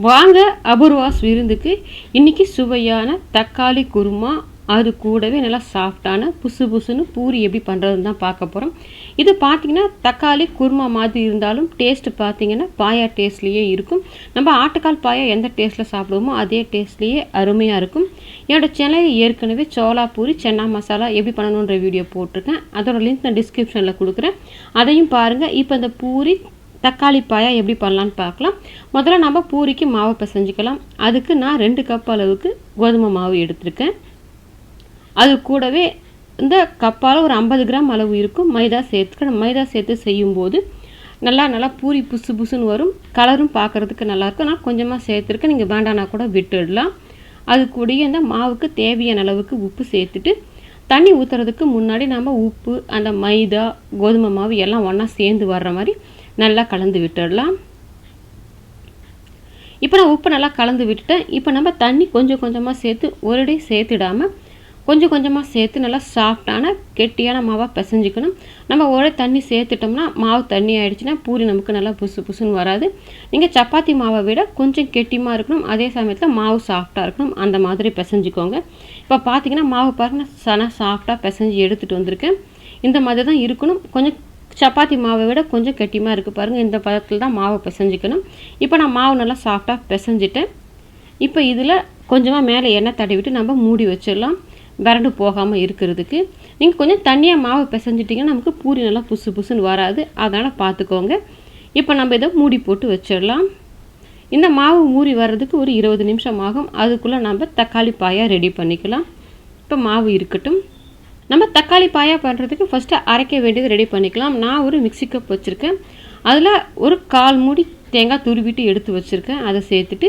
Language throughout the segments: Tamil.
வாங்க அபூர்வாஸ் விருந்துக்கு இன்னைக்கு சுவையான தக்காளி குருமா, அது கூடவே நல்லா சாஃப்டான புசு புசுன்னு பூரி எப்படி பண்ணுறதுன்னு தான் பார்க்க போகிறோம். இது பார்த்திங்கன்னா தக்காளி குருமா மாதிரி இருந்தாலும் டேஸ்ட்டு பார்த்திங்கன்னா பாயா டேஸ்ட்லேயே இருக்கும். நம்ம ஆட்டுக்கால் பாயா எந்த டேஸ்ட்டில் சாப்பிடுவோமோ அதே டேஸ்ட்லேயே அருமையாக இருக்கும். என்னோடய சேனலில் ஏற்கனவே சோளா பூரி சென்னா மசாலா எப்படி பண்ணணுன்ற வீடியோ போட்டிருக்கேன். அதோட லிங்க் நான் டிஸ்கிரிப்ஷனில் கொடுக்குறேன், அதையும் பாருங்கள். இப்போ இந்த பூரி தக்காளி பாயா எப்படி பண்ணலான்னு பார்க்கலாம். முதல்ல நம்ம பூரிக்கு மாவு பிசைஞ்சிக்கலாம். அதுக்கு நான் 2 கப் அளவுக்கு கோதுமை மாவு எடுத்திருக்கேன். அது கூடவே இந்த கப்பால் ஒரு 50 கிராம் அளவு இருக்கும் மைதா சேர்த்துக்கணும். மைதா சேர்த்து செய்யும்போது நல்லா பூரி புசு புசுன்னு வரும். கலரும் பார்க்குறதுக்கு நல்லாயிருக்கும். நான் கொஞ்சமாக சேர்த்துருக்கேன், நீங்கள் வேண்டானா கூட விட்டுடலாம். அது கூடயே இந்த மாவுக்கு தேவையான அளவுக்கு உப்பு சேர்த்துட்டு தண்ணி ஊற்றுறதுக்கு முன்னாடி நம்ம உப்பு, அந்த மைதா, கோதுமை மாவு எல்லாம் ஒன்றா சேர்ந்து வர்ற மாதிரி நல்லா கலந்து விட்டுடலாம். இப்போ நான் உப்பு நல்லா கலந்து விட்டுட்டேன். இப்போ நம்ம தண்ணி கொஞ்சம் கொஞ்சமாக சேர்த்து ஒரே சேர்த்துடாமல் கொஞ்சம் கொஞ்சமாக சேர்த்து நல்லா சாஃப்டான கெட்டியான மாவாக பிசைஞ்சிக்கணும். நம்ம ஒரே தண்ணி சேர்த்துட்டோம்னா மாவு தண்ணி ஆகிடுச்சுன்னா பூரி நமக்கு நல்லா புசு புசுன்னு வராது. நீங்கள் சப்பாத்தி மாவை விட கொஞ்சம் கெட்டியமாக இருக்கணும், அதே சமயத்தில் மாவு சாஃப்டாக இருக்கணும், அந்த மாதிரி பிசைஞ்சிக்கோங்க. இப்போ பார்த்தீங்கன்னா மாவு பாருங்கள் நல்லா சாஃப்டாக பிசைஞ்சு எடுத்துகிட்டு வந்திருக்கேன். இந்த மாதிரி தான் இருக்கணும். கொஞ்சம் சப்பாத்தி மாவை விட கொஞ்சம் கெட்டியமாக இருக்குது பாருங்கள். இந்த பதத்தில் தான் மாவை பிசைஞ்சிக்கணும். இப்போ நான் மாவு நல்லா சாஃப்டாக பிசைஞ்சிட்டேன். இப்போ இதில் கொஞ்சமாக மேலே எண்ணெய் தடவிட்டு நம்ம மூடி வச்சிடலாம், வறண்டு போகாமல் இருக்கிறதுக்கு. நீங்கள் கொஞ்சம் தண்ணியாக மாவு பிசைஞ்சிட்டிங்கன்னா நமக்கு பூரி நல்லா புசு புசுன்னு வராது, அதனால் பார்த்துக்கோங்க. இப்போ நம்ம இதை மூடி போட்டு வச்சிடலாம். இந்த மாவு மூடி வர்றதுக்கு ஒரு 20 நிமிஷம் ஆகும். அதுக்குள்ளே நம்ம தக்காளி பாயா ரெடி பண்ணிக்கலாம். இப்போ மாவு இருக்கட்டும். நம்ம தக்காளி பாயா பண்ணுறதுக்கு ஃபஸ்ட்டு அரைக்க வேண்டியது ரெடி பண்ணிக்கலாம். நான் ஒரு மிக்ஸி கப் வச்சுருக்கேன். அதில் ஒரு 1/4 மூடி தேங்காய் துருவிட்டு எடுத்து வச்சுருக்கேன். அதை சேர்த்துட்டு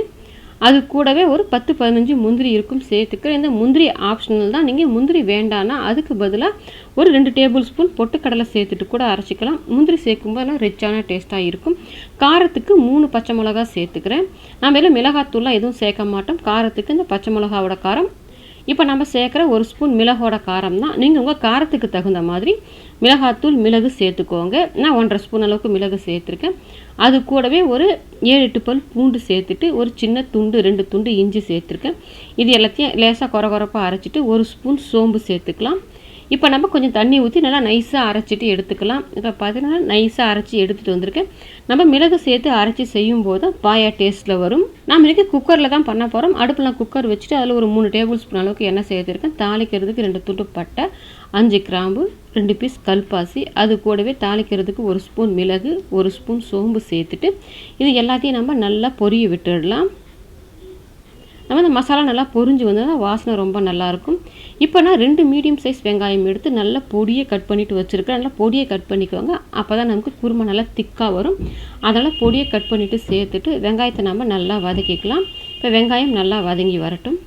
அது கூடவே ஒரு 10-15 முந்திரி இருக்கும் சேர்த்துக்கிறேன். இந்த முந்திரி ஆப்ஷனல் தான். நீங்கள் முந்திரி வேண்டான்னா அதுக்கு பதிலாக ஒரு 2 டேபிள் ஸ்பூன் பொட்டுக்கடலை சேர்த்துட்டு கூட அரைச்சிக்கலாம். முந்திரி சேர்க்கும்போது ரிச்சான டேஸ்ட்டாக இருக்கும். காரத்துக்கு 3 பச்சை மிளகா சேர்த்துக்கிறேன். நான் மேலே மிளகாத்தூள்லாம் எதுவும் சேர்க்க மாட்டோம். காரத்துக்கு இந்த பச்சை மிளகாவோட காரம். இப்போ நம்ம சேர்க்குற 1 ஸ்பூன் மிளகோட காரம் தான். நீங்கள் உங்கள் காரத்துக்கு தகுந்த மாதிரி மிளகாத்தூள் மிளகு சேர்த்துக்கோங்க. நான் 1.5 ஸ்பூன் அளவுக்கு மிளகு சேர்த்துருக்கேன். அது கூடவே ஒரு 7-8 பல் பூண்டு சேர்த்துட்டு ஒரு சின்ன துண்டு 2 துண்டு இஞ்சி சேர்த்துருக்கேன். இது எல்லாத்தையும் லேசாக கொரகொரப்பாக அரைச்சிட்டு 1 ஸ்பூன் சோம்பு சேர்த்துக்கலாம். இப்போ நம்ம கொஞ்சம் தண்ணி ஊற்றி நல்லா நைஸாக அரைச்சிட்டு எடுத்துக்கலாம். இப்போ பார்த்தீங்கன்னா நைஸாக அரைச்சி எடுத்துகிட்டு வந்திருக்கேன். நம்ம மிளகு சேர்த்து அரைச்சி செய்யும் போது பாயா டேஸ்ட்டில் வரும். நாம் இன்றைக்கி குக்கரில் தான் பண்ண போகிறோம். அடுப்பில் குக்கர் வச்சுட்டு அதில் ஒரு 3 டேபிள் ஸ்பூன் அளவுக்கு எண்ணெய் சேர்த்துருக்கேன். தாளிக்கிறதுக்கு 2 துண்டு பட்டை, 5 கிராம்பு, 2 பீஸ் கல்பாசி, அது கூடவே தாளிக்கிறதுக்கு 1 ஸ்பூன் மிளகு, 1 ஸ்பூன் சோம்பு சேர்த்துட்டு இது எல்லாத்தையும் நம்ம நல்லா பொரிய விட்டுடலாம். நம்ம இந்த மசாலா நல்லா பொரிஞ்சு வந்தால் வாசனை ரொம்ப நல்லாயிருக்கும். இப்போ நான் 2 மீடியம் சைஸ் வெங்காயம் எடுத்து நல்லா பொடியை கட் பண்ணிவிட்டு வச்சுருக்கேன். நல்லா பொடியை கட் பண்ணிக்கோங்க, அப்போ தான் நமக்கு குருமா நல்லா திக்காக வரும். அதனால் பொடியை கட் பண்ணிவிட்டு சேர்த்துட்டு வெங்காயத்தை நம்ம நல்லா வதக்கிக்கலாம். இப்போ வெங்காயம் நல்லா வதங்கி வரட்டும்.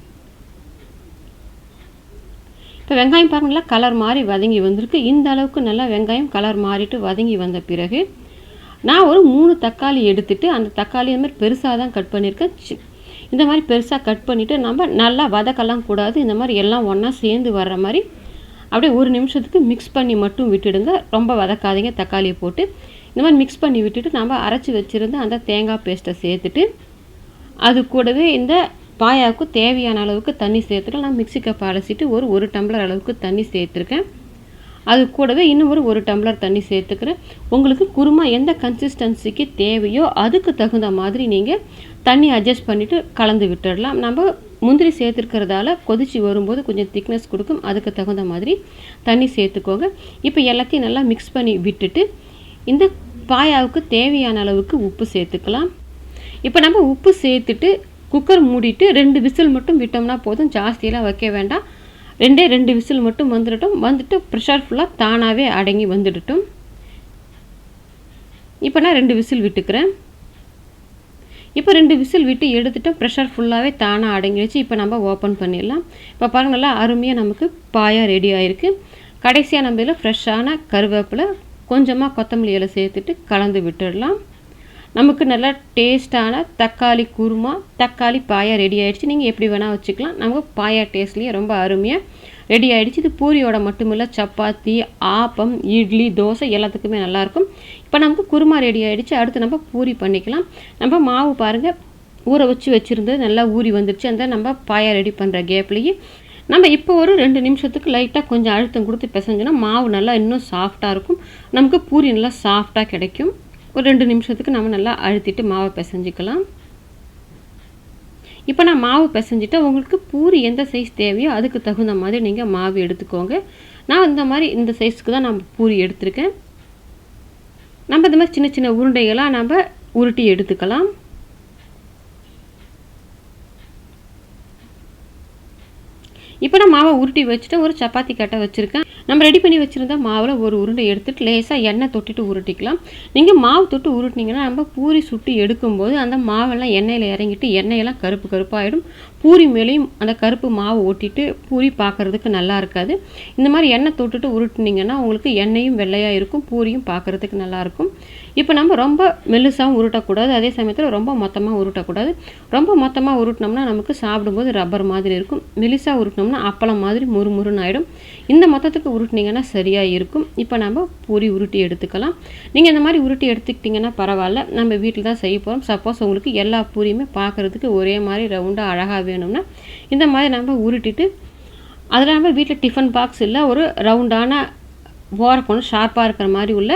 இப்போ வெங்காயம் பாருங்களா கலர் மாறி வதங்கி வந்திருக்கு. இந்த அளவுக்கு நல்லா வெங்காயம் கலர் மாறிட்டு வதங்கி வந்த பிறகு நான் ஒரு 3 தக்காளி எடுத்துகிட்டு அந்த தக்காளி இந்த மாதிரி பெருசாக தான் கட் பண்ணியிருக்கேன். இந்த மாதிரி பெருசாக கட் பண்ணிவிட்டு நம்ம நல்லா வதக்கலாம் கூடாது. இந்த மாதிரி எல்லாம் ஒன்றா சேர்ந்து வர்ற மாதிரி அப்படியே 1 நிமிஷத்துக்கு மிக்ஸ் பண்ணி மட்டும் விட்டுடுங்க. ரொம்ப வதக்காதீங்க. தக்காளியை போட்டு இந்த மாதிரி மிக்ஸ் பண்ணி விட்டுட்டு நம்ம அரைச்சி வச்சுருந்த அந்த தேங்காய் பேஸ்ட்டை சேர்த்துட்டு அது கூடவே இந்த பாயாவுக்கு தேவையான அளவுக்கு தண்ணி சேர்த்துக்கலாம். நான் மிக்ஸி கப் அரைச்சிட்டு ஒரு டம்ளர் அளவுக்கு தண்ணி சேர்த்துருக்கேன். அது கூடவே இன்னும் ஒரு 1 டம்ளர் தண்ணி சேர்த்துக்கிறேன். உங்களுக்கு குருமா எந்த கன்சிஸ்டன்சிக்கு தேவையோ அதுக்கு தகுந்த மாதிரி நீங்கள் தண்ணி அட்ஜஸ்ட் பண்ணிவிட்டு கலந்து விட்டுடலாம். நம்ம முந்திரி சேர்த்துருக்கிறதால கொதிச்சு வரும்போது கொஞ்சம் திக்னஸ் கொடுக்கும். அதுக்கு தகுந்த மாதிரி தண்ணி சேர்த்துக்கோங்க. இப்போ எல்லாத்தையும் நல்லா மிக்ஸ் பண்ணி விட்டுட்டு இந்த பாயாவுக்கு தேவையான அளவுக்கு உப்பு சேர்த்துக்கலாம். இப்போ நம்ம உப்பு சேர்த்துட்டு குக்கர் மூடிட்டு 2 விசில் மட்டும் விட்டோம்னா போதும். ஜாஸ்தியெல்லாம் வைக்க வேண்டாம். 2 விசில் மட்டும் வந்துட்டு ப்ரெஷர் ஃபுல்லாக தானாகவே அடங்கி வந்துடட்டும். இப்போ நான் 2 விசில் விட்டுக்கிறேன். இப்போ 2 விசில் விட்டு எடுத்துட்டோம். ப்ரெஷர் ஃபுல்லாகவே தானாக அடங்கிடுச்சு. இப்போ நம்ம ஓப்பன் பண்ணிடலாம். இப்போ பாருங்கள் நல்லா அருமையாக நமக்கு பாயா ரெடி ஆகிருக்கு. கடைசியாக நம்ம இதில் ஃப்ரெஷ்ஷான கருவேப்பிலை, கொஞ்சமாக கொத்தமல்லி இலை சேர்த்துட்டு கலந்து விட்டுடலாம். நமக்கு நல்லா டேஸ்ட்டான தக்காளி குருமா, தக்காளி பாயா ரெடி ஆகிடுச்சு. நீங்கள் எப்படி வேணால் வச்சுக்கலாம். நமக்கு பாயா டேஸ்ட்லேயே ரொம்ப அருமையாக ரெடி ஆகிடுச்சு. இது பூரியோட மட்டுமில்லை, சப்பாத்தி, ஆப்பம், இட்லி, தோசை எல்லாத்துக்குமே நல்லாயிருக்கும். இப்போ நமக்கு குருமா ரெடி ஆகிடுச்சு. அடுத்து நம்ம பூரி பண்ணிக்கலாம். நம்ம மாவு பாருங்கள் ஊற வச்சு வச்சுருந்தது நல்லா ஊறி வந்துடுச்சு. அந்த நம்ம பாயா ரெடி பண்ணுற கேப்லேயே நம்ம இப்போ ஒரு 2 நிமிஷத்துக்கு லைட்டாக கொஞ்சம் அழுத்தம் கொடுத்து பிசைஞ்சோன்னா மாவு நல்லா இன்னும் சாஃப்டாக இருக்கும். நமக்கு பூரி நல்லா சாஃப்டாக கிடைக்கும். ஒரு 2 நிமிஷத்துக்கு நம்ம நல்லா அழுத்திட்டு மாவை பிசைஞ்சிக்கலாம். இப்போ நான் மாவு பிசைஞ்சிட்டு உங்களுக்கு பூரி எந்த சைஸ் தேவையோ அதுக்கு தகுந்த மாதிரி நீங்கள் மாவு எடுத்துக்கோங்க. நான் இந்த சைஸுக்கு தான் நம்ம பூரி எடுத்திருக்கேன். நம்ம இந்த மாதிரி சின்ன சின்ன உருண்டைகளாக நம்ம உருட்டி எடுத்துக்கலாம். இப்போ நான் மாவை உருட்டி வச்சுட்டு ஒரு சப்பாத்தி கட்டை வச்சுருக்கேன். நம்ம ரெடி பண்ணி வச்சுருந்த மாவில் ஒரு உருண்டை எடுத்துகிட்டு லேசாக எண்ணெய் தொட்டிட்டு உருட்டிக்கலாம். நீங்கள் மாவு தொட்டு உருட்டினீங்கன்னா நம்ம பூரி சுட்டி எடுக்கும்போது அந்த மாவெல்லாம் எண்ணெயில் இறங்கிட்டு எண்ணெயெல்லாம் கருப்பு கருப்பாகிடும். பூரி மேலேயும் அந்த கருப்பு மாவு ஒட்டிட்டு பூரி பார்க்குறதுக்கு நல்லா இருக்காது. இந்த மாதிரி எண்ணெய் தொட்டுட்டு உருட்டினீங்கன்னா உங்களுக்கு எண்ணெயும் வெள்ளையாக இருக்கும், பூரியும் பார்க்குறதுக்கு நல்லாயிருக்கும். இப்போ நம்ம ரொம்ப மெல்லுசாகவும் உருட்டக்கூடாது, அதே சமயத்தில் ரொம்ப மொத்தமாக உருட்டக்கூடாது. ரொம்ப மொத்தமாக உருட்டினோம்னா நமக்கு சாப்பிடும்போது ரப்பர் மாதிரி இருக்கும். மெல்லிசாக உருட்டினோம்னா அப்பளம் மாதிரி முறுமுறுன்னு ஆகிடும். இந்த மொத்தத்துக்கு உருட்டினீங்கன்னா சரியாக இருக்கும். இப்போ நம்ம பூரி உருட்டி எடுத்துக்கலாம். நீங்கள் இந்த மாதிரி உருட்டி எடுத்துக்கிட்டிங்கன்னா பரவாயில்ல, நம்ம வீட்டில் தான் செய்ய போகிறோம். சப்போஸ் உங்களுக்கு எல்லா பூரியுமே பார்க்குறதுக்கு ஒரே மாதிரி ரவுண்டாக அழகாக வேணும்னா இந்த மாதிரி நம்ம உருட்டிட்டு அதில் நம்ம வீட்டில் டிஃபன் பாக்ஸ் இல்லை ஒரு ரவுண்டான ஓரக்கொண்டு ஷார்ப்பாக இருக்கிற மாதிரி உள்ள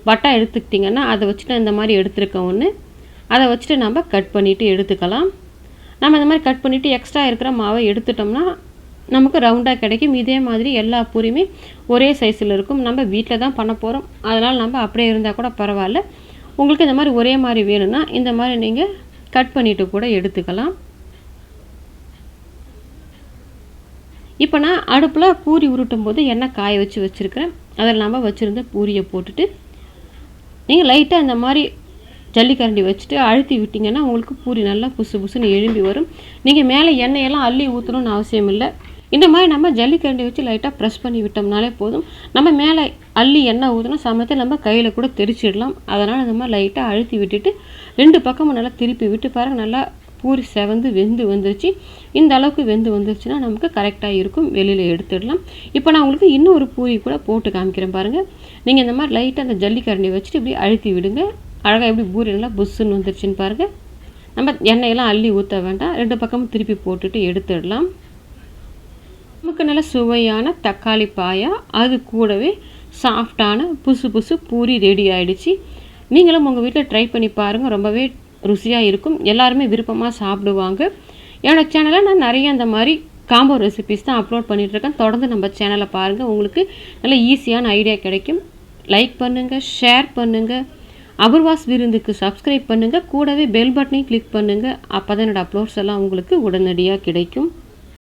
வட்டா எடுத்துக்கிட்டிங்கன்னா அதை வச்சுட்டு இந்த மாதிரி எடுத்துருக்க ஒன்று அதை வச்சுட்டு நம்ம கட் பண்ணிவிட்டு எடுத்துக்கலாம். நம்ம இந்த மாதிரி கட் பண்ணிவிட்டு எக்ஸ்ட்ரா இருக்கிற மாவை எடுத்துட்டோம்னா நமக்கு ரவுண்டாக கிடைக்கும். இதே மாதிரி எல்லா பூரியுமே ஒரே சைஸில் இருக்கும். நம்ம வீட்டில் தான் பண்ண போகிறோம், அதனால் நம்ம அப்படியே இருந்தால் கூட பரவாயில்ல. உங்களுக்கு இந்த மாதிரி ஒரே மாதிரி வேணும்னா இந்த மாதிரி நீங்கள் கட் பண்ணிவிட்டு கூட எடுத்துக்கலாம். இப்போ நான் அடுப்பில் பூரி உருட்டும் போது எண்ணெய் காய வச்சு வச்சுருக்கிறேன். அதில் நம்ம வச்சுருந்த பூரியை போட்டுட்டு நீங்கள் லைட்டாக இந்த மாதிரி ஜல்லிக்கரண்டி வச்சுட்டு அழுத்தி விட்டிங்கன்னா உங்களுக்கு பூரி நல்லா புசு புசுன்னு எழும்பி வரும். நீங்கள் மேலே எண்ணெயெல்லாம் அள்ளி ஊற்றணும்னு அவசியம் இல்லை. இந்த மாதிரி நம்ம ஜல்லிக்கரண்டி வச்சு லைட்டாக ப்ரெஸ் பண்ணி விட்டோம்னாலே போதும். நம்ம மேலே அள்ளி எண்ணெய் ஊற்றணும் சமயத்தில் நம்ம கையில் கூட தெரிச்சிடலாம். அதனால் இந்த மாதிரி லைட்டாக அழுத்தி விட்டுட்டு 2 பக்கமும் நல்லா திருப்பி விட்டு பாருங்கள். நல்லா பூரி செவந்து வெந்து வந்துருச்சு. இந்த அளவுக்கு வெந்து வந்துருச்சுன்னா நமக்கு கரெக்டாக இருக்கும். வெளியில் எடுத்துடலாம். இப்போ நான் உங்களுக்கு இன்னும் ஒரு பூரி கூட போட்டு காமிக்கிறேன் பாருங்கள். நீங்கள் இந்த மாதிரி லைட்டாக அந்த ஜல்லிக்கரண்டி வச்சுட்டு இப்படி அழுத்தி விடுங்க. அழகாக எப்படி பூரி நல்லா புஷ்ஷுன்னு வந்துருச்சுன்னு பாருங்கள். நம்ம எண்ணெயெல்லாம் அள்ளி ஊற்ற வேண்டாம். 2 பக்கமும் திருப்பி போட்டுட்டு எடுத்துடலாம். நமக்கு நல்ல சுவையான தக்காளி பாயா, அது கூடவே சாஃப்டான புசு புசு பூரி ரெடி ஆகிடுச்சு. நீங்களும் உங்கள் வீட்டில் ட்ரை பண்ணி பாருங்கள். ரொம்பவே ருசியாக இருக்கும். எல்லாருமே விருப்பமாக சாப்பிடுவாங்க. என்னோடய சேனலில் நான் நிறைய அந்த மாதிரி காம்போ ரெசிபிஸ் தான் அப்லோட் பண்ணிகிட்ருக்கேன். தொடர்ந்து நம்ம சேனலை பாருங்கள். உங்களுக்கு நல்ல ஈஸியான ஐடியா கிடைக்கும். லைக் பண்ணுங்கள், ஷேர் பண்ணுங்கள், அபூர்வாஸ் விருந்துக்கு சப்ஸ்கிரைப் பண்ணுங்கள், கூடவே பெல் பட்டனையும் கிளிக் பண்ணுங்கள். அப்போ தான் என்னோடய அப்லோட்ஸ் எல்லாம் உங்களுக்கு உடனடியாக கிடைக்கும்.